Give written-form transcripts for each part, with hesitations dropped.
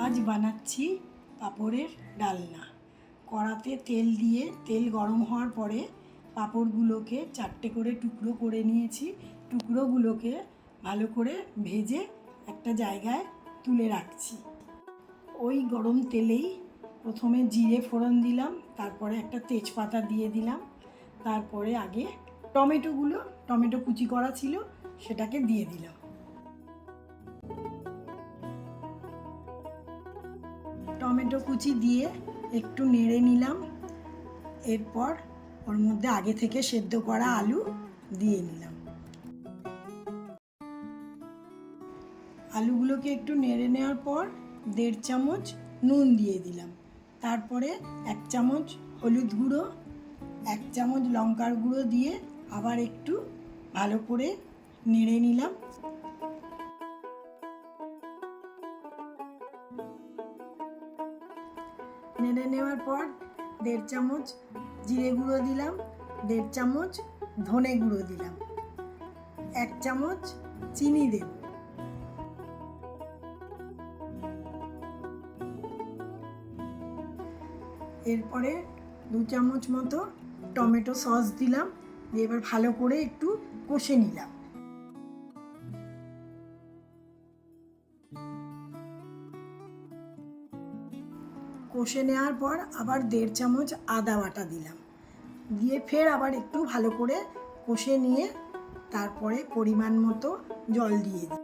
আজ বানাচ্ছি পাঁপড়ের ডালনা। কড়াতে তেল দিয়ে তেল গরম হওয়ার পরে পাঁপড়গুলোকে 4টে করে টুকরো করে নিয়েছি। টুকরোগুলোকে ভালো করে ভেজে একটা জায়গায় তুলে রাখছি। ওই গরম তেলেই প্রথমে জিরে ফোড়ন দিলাম, তারপরে একটা তেজপাতা দিয়ে দিলাম, তারপরে আগে টমেটো কুচি করা ছিল সেটাকে দিয়ে দিলাম। টমেটো কুচি দিয়ে একটু নেড়ে নিলাম। এরপর ওর মধ্যে আগে থেকে সেদ্ধ করা আলু দিয়ে নিলাম। আলুগুলোকে একটু নেড়ে নেওয়ার পর 1.5 চামচ নুন দিয়ে দিলাম। তারপরে 1 চামচ হলুদ গুঁড়ো, 1 চামচ লঙ্কার গুঁড়ো দিয়ে আবার একটু ভালো করে নেড়ে নিলাম। নেড়ে নেওয়ার পর 1.5 চামচ জিরে গুঁড়ো দিলাম, 1.5 চামচ ধনে গুঁড়ো দিলাম, 1 চামচ চিনি দেব। এরপরে 2 চামচ মতো টমেটো সস দিলাম, দিয়ে এবার ভালো করে একটু কষে নিলাম। কষে নেওয়ার পর আবার 1.5 চামচ আদা বাটা দিলাম, দিয়ে ফের আবার একটু ভালো করে কষে নিয়ে তারপরে পরিমাণ মতো জল দিয়ে দিই।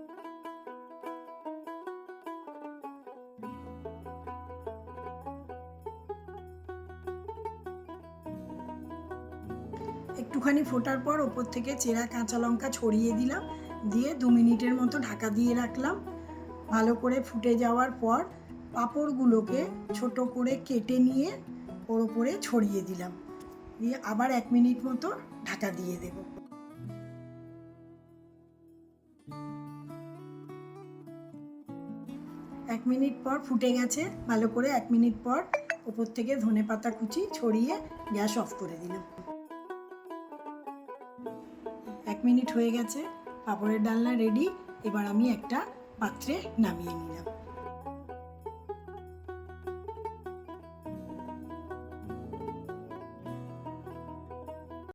একটুখানি ফোটার পর ওপর থেকে চেরা কাঁচা লঙ্কা ছড়িয়ে দিলাম, দিয়ে 2 মিনিটের মতো ঢাকা দিয়ে রাখলাম। ভালো করে ফুটে যাওয়ার পর পাঁপড়গুলোকে ছোট করে কেটে নিয়ে ওর উপরে ছড়িয়ে দিলাম, দিয়ে আবার 1 মিনিট মতো ঢাকা দিয়ে দেব। এক মিনিট পর ফুটে গেছে ভালো করে। 1 মিনিট পর ওপর থেকে ধনেপাতা কুচি ছড়িয়ে গ্যাস অফ করে দিলাম। 1 মিনিট হয়ে গেছে, পাঁপড়ের ডালনা রেডি। এবার আমি একটা পাত্রে নামিয়ে নিলাম।